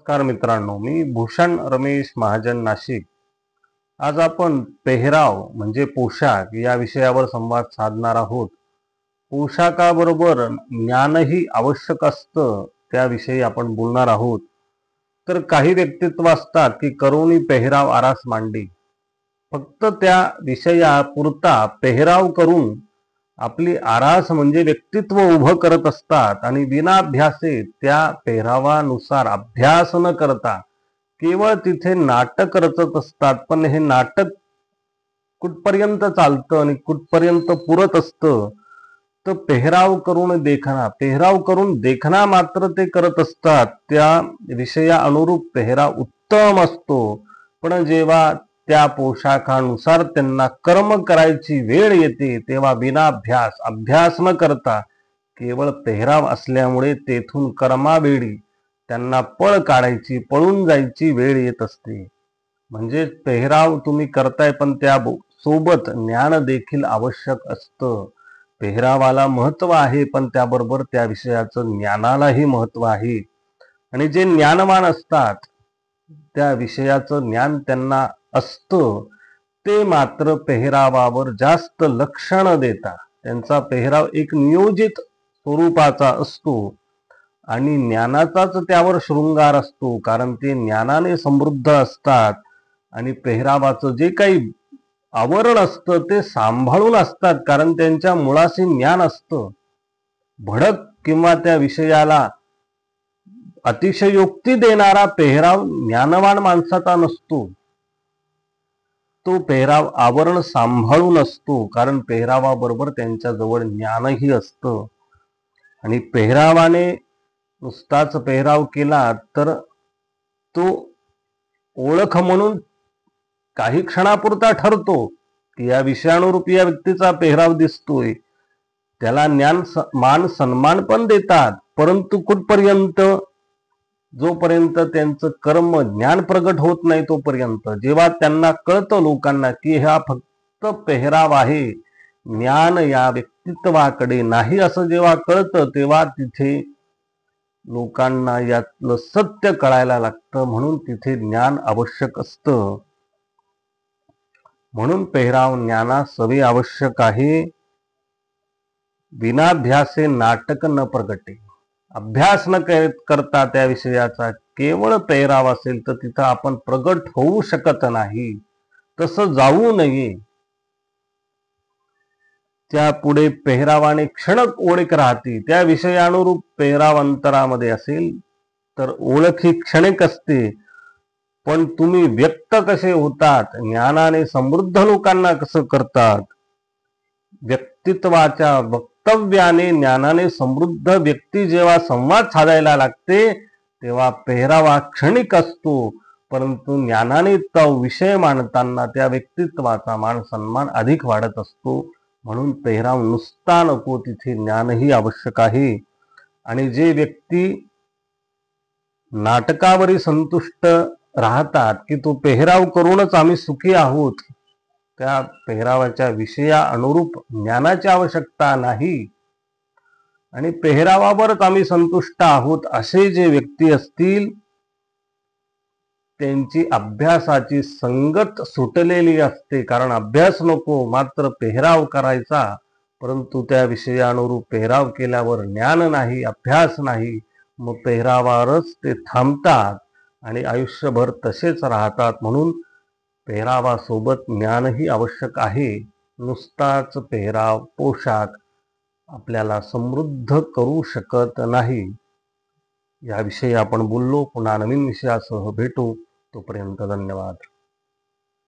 नमस्कार मित्रांनो, मी भूषण रमेश महाजन नाशिक. आज आपण पेहराव म्हणजे पोशाख या विषयावर संवाद साधणार आहोत. पोशाखाबरोबर ज्ञानही आवश्यक असतं, त्याविषयी आपण बोलणार आहोत. तर काही व्यक्तित्व असतात की करोनी पेहराव आरास मांडी, फक्त त्या विषयापुरता पेहराव करून आपली आरास म्हणजे व्यक्तित्व उभं करत असतात आणि विनाभ्यासे त्या पेहरावानुसार अभ्यास न करता केवळ तिथे नाटक रचत असतात. पण हे नाटक कुठपर्यंत चालतं आणि कुठपर्यंत पुरत असतं, तर पेहराव करून देखना मात्र ते करत असतात. त्या विषया अनुरूप पेहराव उत्तम असतो, पण जेव्हा त्या पोशाखानुसार त्यांना कर्म करायची वेळ येते तेव्हा अभ्यास न करता केवळ पेहराव असल्यामुळे तेथून कर्मावेळी त्यांना पळून जायची वेळ येत असते. म्हणजे पेहराव तुम्ही करताय, पण त्या सोबत ज्ञान देखील आवश्यक असतं. पेहरावाला महत्व आहे, पण त्याबरोबर त्या विषयाचं ज्ञानालाही महत्व आहे. आणि जे ज्ञानवान असतात, त्या विषयाचं ज्ञान त्यांना असतं, ते मात्र पेहरावावर जास्त लक्ष न देता त्यांचा पेहराव एक नियोजित स्वरूपाचा असतो आणि ज्ञानाचाच त्यावर शृंगार असतो, कारण ते ज्ञानाने समृद्ध असतात आणि पेहरावाचं जे काही आवरण असतं ते सांभाळून असतात, कारण त्यांच्या मुळाशी ज्ञान असतं. भडक किंवा त्या विषयाला अतिशयोक्ती देणारा पेहराव ज्ञानवान माणसाचा नसतो. तो पेहराव आवरण सांभाळून असतो, कारण पेहरावाबरोबर त्यांच्याजवळ ज्ञानही असतं. आणि पेहरावाने नुसताच पेहराव केला तर तो ओळख म्हणून काही क्षणापुरता ठरतो की या विषयानुरूपी या व्यक्तीचा पेहराव दिसतोय, त्याला मान सन्मान पण देतात, परंतु कुठपर्यंत? जोपर्यंत त्यांचं कर्म ज्ञान प्रगट होत नाही तोपर्यंत. जेव्हा त्यांना कळतं लोकांना की हा फक्त पेहराव आहे, ज्ञान या व्यक्तित्वाकडे नाही असं जेव्हा कळतं, तेव्हा तिथे लोकांना यातलं सत्य कळायला लागतं. म्हणून तिथे ज्ञान आवश्यक असतं. म्हणून पेहराव ज्ञानास सवे आवश्यक आहे. विनाभ्यासे नाटक न प्रगटे. अभ्यास न करता त्या विषयाचा केवळ पेहराव असेल तर तिथं आपण प्रगट होऊ शकत नाही. तसं जाऊ नये. त्या पुढे पेहरावाने क्षणक ओळख राहते. त्या विषयानुरूप पेहराव अंतरामध्ये असेल तर ओळख ही क्षणिक असते, पण तुम्ही व्यक्त कसे होतात, ज्ञानाने समृद्ध लोकांना कसं करतात, व्यक्तित्वाच्या वक्तव्याने ज्ञानाने समृद्ध व्यक्ती जेव्हा संवाद साधायला लागते, तेव्हा पेहरावा क्षणिक असतो, परंतु ज्ञानाने तो विषय मांडताना त्या व्यक्तित्वाचा मान सन्मान अधिक वाढत असतो. म्हणून पेहराव नुसता नको, तिथे ज्ञानही आवश्यक आहे. आणि जे व्यक्ती नाटकावरी संतुष्ट राहतात की तो पेहराव करूनच आम्ही सुखी आहोत, त्या पेहरावाच्या विषया अनुरूप ज्ञानाची आवश्यकता नाही आणि पेहरावावरच आम्ही संतुष्ट आहोत, असे जे व्यक्ती असतील त्यांची अभ्यासाची संगत सुटलेली असते. कारण अभ्यास नको, मात्र पेहराव करायचा, परंतु त्या विषयानुरूप पेहराव केल्यावर ज्ञान नाही, अभ्यास नाही, मग पेहरावावरच ते थांबतात आणि आयुष्यभर तसेच राहतात. म्हणून पेहरावासोबत ज्ञानही आवश्यक आहे. नुसताच पेहराव पोशाख आपल्याला समृद्ध करू शकत नाही. याविषयी आपण बोललो. पुन्हा नवीन विषयासह भेटू. तोपर्यंत धन्यवाद.